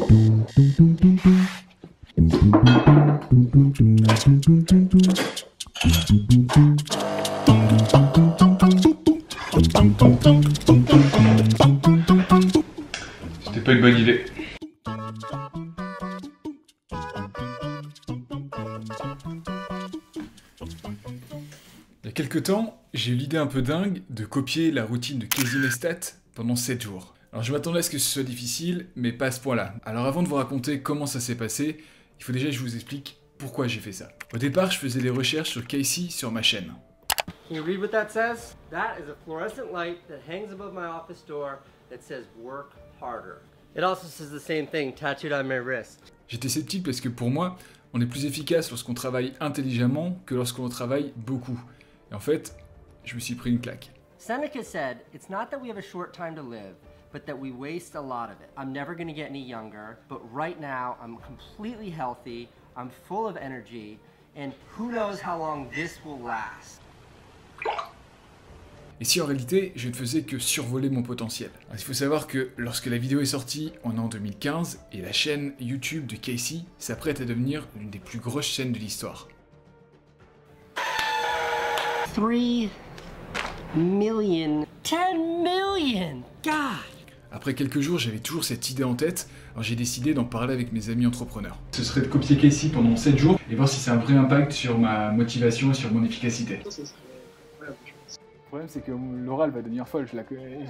C'était pas une bonne idée. Il y a quelques temps, j'ai eu l'idée un peu dingue de copier la routine de Casey Neistat pendant 7 jours. Alors je m'attendais à ce que ce soit difficile, mais pas à ce point-là. Alors avant de vous raconter comment ça s'est passé, il faut déjà que je vous explique pourquoi j'ai fait ça. Au départ, je faisais des recherches sur Casey sur ma chaîne. Can you read what that says? That is a fluorescent light that hangs above my office door that says work harder. It also says the same thing tattooed on my wrist. J'étais sceptique parce que pour moi, on est plus efficace lorsqu'on travaille intelligemment que lorsqu'on travaille beaucoup. Et en fait, je me suis pris une claque. Seneca said, it's not that we have a short time to live, but that we waste a lot of it. I'm never going to get any younger, but right now I'm completely healthy, I'm full of energy, and who knows how long this will last. Et si en réalité, je ne faisais que survoler mon potentiel. Alors, il faut savoir que lorsque la vidéo est sortie, on est en 2015, et la chaîne YouTube de Casey s'apprête à devenir l'une des plus grosses chaînes de l'histoire. 3 million, 10 million, God! Après quelques jours, j'avais toujours cette idée en tête, alors j'ai décidé d'en parler avec mes amis entrepreneurs. Ce serait de copier Casey pendant 7 jours et voir si c'est un vrai impact sur ma motivation et sur mon efficacité. Le problème, c'est que Laura, elle va devenir folle, je la connais.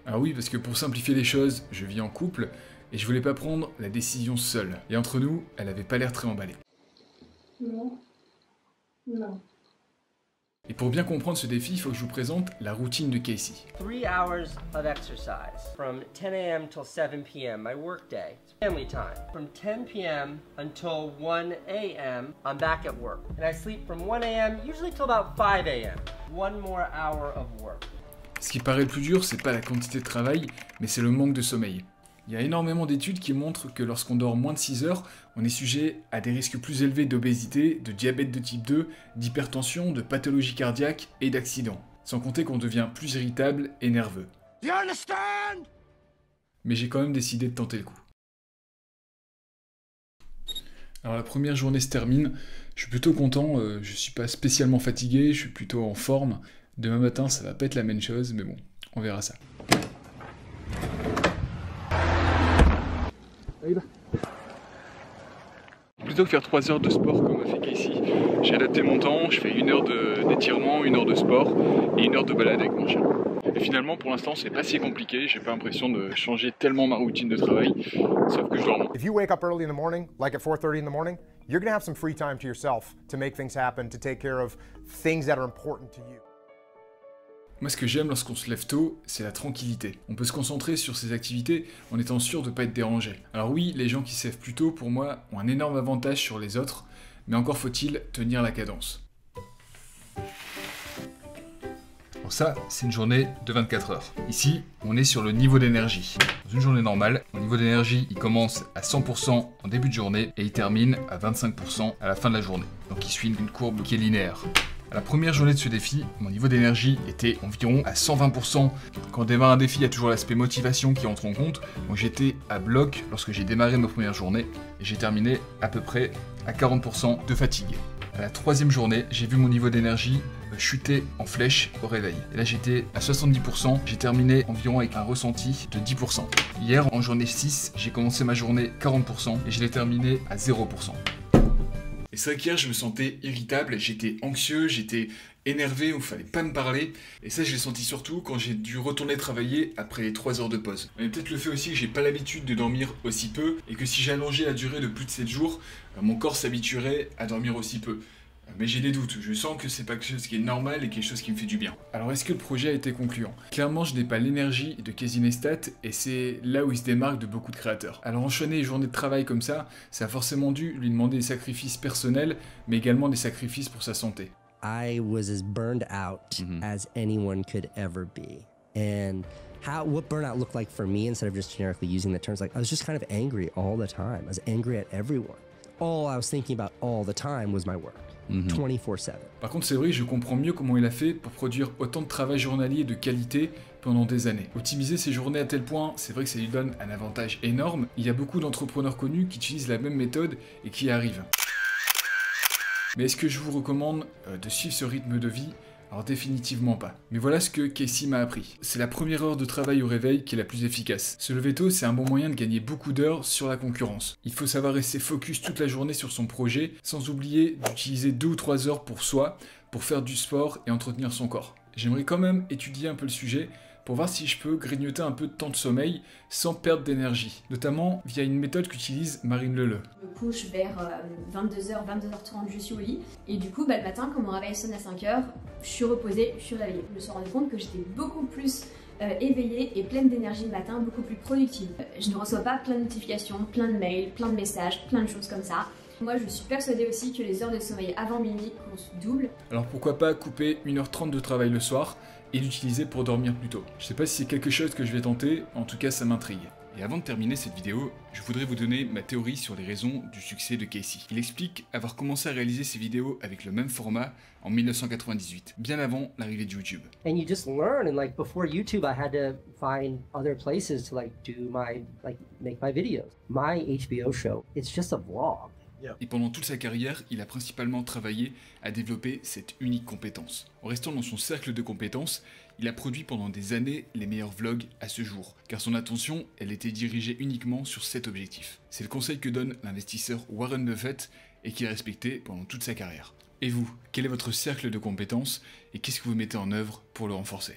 Alors oui, parce que pour simplifier les choses, je vis en couple et je voulais pas prendre la décision seule. Et entre nous, elle avait pas l'air très emballée. Non. Non. Et pour bien comprendre ce défi, il faut que je vous présente la routine de Casey. 3 hours of exercise from 10 a.m. till 7 p.m. my work day. Family time. From 10 p.m. until 1 a.m. I'm back at work. And I sleep from 1 a.m. usually till about 5 a.m. 1 more hour of work. Ce qui paraît le plus dur, c'est pas la quantité de travail, mais c'est le manque de sommeil. Il y a énormément d'études qui montrent que lorsqu'on dort moins de 6 heures, on est sujet à des risques plus élevés d'obésité, de diabète de type 2, d'hypertension, de pathologie cardiaque et d'accidents. Sans compter qu'on devient plus irritable et nerveux. You understand? Mais j'ai quand même décidé de tenter le coup. Alors la première journée se termine, je suis plutôt content, je suis pas spécialement fatigué, je suis plutôt en forme. Demain matin ça va pas être la même chose, mais bon, on verra ça. Plutôt que faire 3 heures de sport comme a fait Casey, j'ai adapté mon temps, je fais 1 heure d'étirement, 1 heure de sport et 1 heure de balade avec mon chien. Et finalement pour l'instant c'est pas si compliqué, j'ai pas l'impression de changer tellement ma routine de travail, sauf que je dors moins. If you wake up early in the morning, like at 4:30 in the morning, you're going to have some free time to yourself to make things happen, to take care of things that are important to you. Moi, ce que j'aime lorsqu'on se lève tôt, c'est la tranquillité. On peut se concentrer sur ses activités en étant sûr de ne pas être dérangé. Alors oui, les gens qui se lèvent plus tôt, pour moi, ont un énorme avantage sur les autres, mais encore faut-il tenir la cadence. Alors ça, c'est une journée de 24 heures. Ici, on est sur le niveau d'énergie. Dans une journée normale, mon niveau d'énergie, il commence à 100% en début de journée et il termine à 25% à la fin de la journée. Donc il suit une courbe qui est linéaire. À la première journée de ce défi, mon niveau d'énergie était environ à 120%. Quand on démarre un défi, il y a toujours l'aspect motivation qui entre en compte. Donc j'étais à bloc lorsque j'ai démarré ma première journée et j'ai terminé à peu près à 40% de fatigue. À la troisième journée, j'ai vu mon niveau d'énergie chuter en flèche au réveil. Et là j'étais à 70%, j'ai terminé environ avec un ressenti de 10%. Hier, en journée 6, j'ai commencé ma journée 40% et je l'ai terminé à 0%. Et c'est vrai qu'hier, je me sentais irritable, j'étais anxieux, j'étais énervé, il ne fallait pas me parler. Et ça, je l'ai senti surtout quand j'ai dû retourner travailler après les 3 heures de pause. Mais peut-être le fait aussi que j'ai pas l'habitude de dormir aussi peu, et que si j'allongeais la durée de plus de 7 jours, mon corps s'habituerait à dormir aussi peu. Mais j'ai des doutes, je sens que c'est pas quelque chose qui est normal et quelque chose qui me fait du bien. Alors est-ce que le projet a été concluant? Clairement je n'ai pas l'énergie de Casey Neistat et c'est là où il se démarque de beaucoup de créateurs. Alors enchaîner les journées de travail comme ça a forcément dû lui demander des sacrifices personnels mais également des sacrifices pour sa santé. I was as burned out as anyone could ever be. And what burnout looked like for me, instead of just generically using the terms, like I was just kind of angry all the time. I was angry at everyone. All I was thinking about all the time was my work. 24/7. Par contre, c'est vrai, je comprends mieux comment il a fait pour produire autant de travail journalier de qualité pendant des années. Optimiser ses journées à tel point, c'est vrai que ça lui donne un avantage énorme. Il y a beaucoup d'entrepreneurs connus qui utilisent la même méthode et qui y arrivent. Mais est-ce que je vous recommande de suivre ce rythme de vie ? Alors définitivement pas. Mais voilà ce que Casey m'a appris. C'est la première heure de travail au réveil qui est la plus efficace. Se lever tôt, c'est un bon moyen de gagner beaucoup d'heures sur la concurrence. Il faut savoir rester focus toute la journée sur son projet, sans oublier d'utiliser 2 ou 3 heures pour soi, pour faire du sport et entretenir son corps. J'aimerais quand même étudier un peu le sujet, pour voir si je peux grignoter un peu de temps de sommeil sans perdre d'énergie, notamment via une méthode qu'utilise Marine Leleu. Je me couche vers 22h, 22h30, je suis au lit, et du coup le matin quand mon réveil sonne à 5h, je suis reposée, je suis réveillée. Je me suis rendu compte que j'étais beaucoup plus éveillée et pleine d'énergie le matin, beaucoup plus productive. Je ne reçois pas plein de notifications, plein de mails, plein de messages, plein de choses comme ça. Moi je suis persuadée aussi que les heures de sommeil avant minuit comptent double. Alors pourquoi pas couper 1h30 de travail le soir et l'utiliser pour dormir plus tôt. Je sais pas si c'est quelque chose que je vais tenter, en tout cas ça m'intrigue. Et avant de terminer cette vidéo, je voudrais vous donner ma théorie sur les raisons du succès de Casey. Il explique avoir commencé à réaliser ses vidéos avec le même format en 1998, bien avant l'arrivée de YouTube. And you just learn, and like before YouTube I had to find other places to like do my, like make my videos. My HBO show, it's just a vlog. Et pendant toute sa carrière, il a principalement travaillé à développer cette unique compétence. En restant dans son cercle de compétences, il a produit pendant des années les meilleurs vlogs à ce jour, car son attention, elle était dirigée uniquement sur cet objectif. C'est le conseil que donne l'investisseur Warren Buffett et qu'il a respecté pendant toute sa carrière. Et vous, quel est votre cercle de compétences et qu'est-ce que vous mettez en œuvre pour le renforcer ?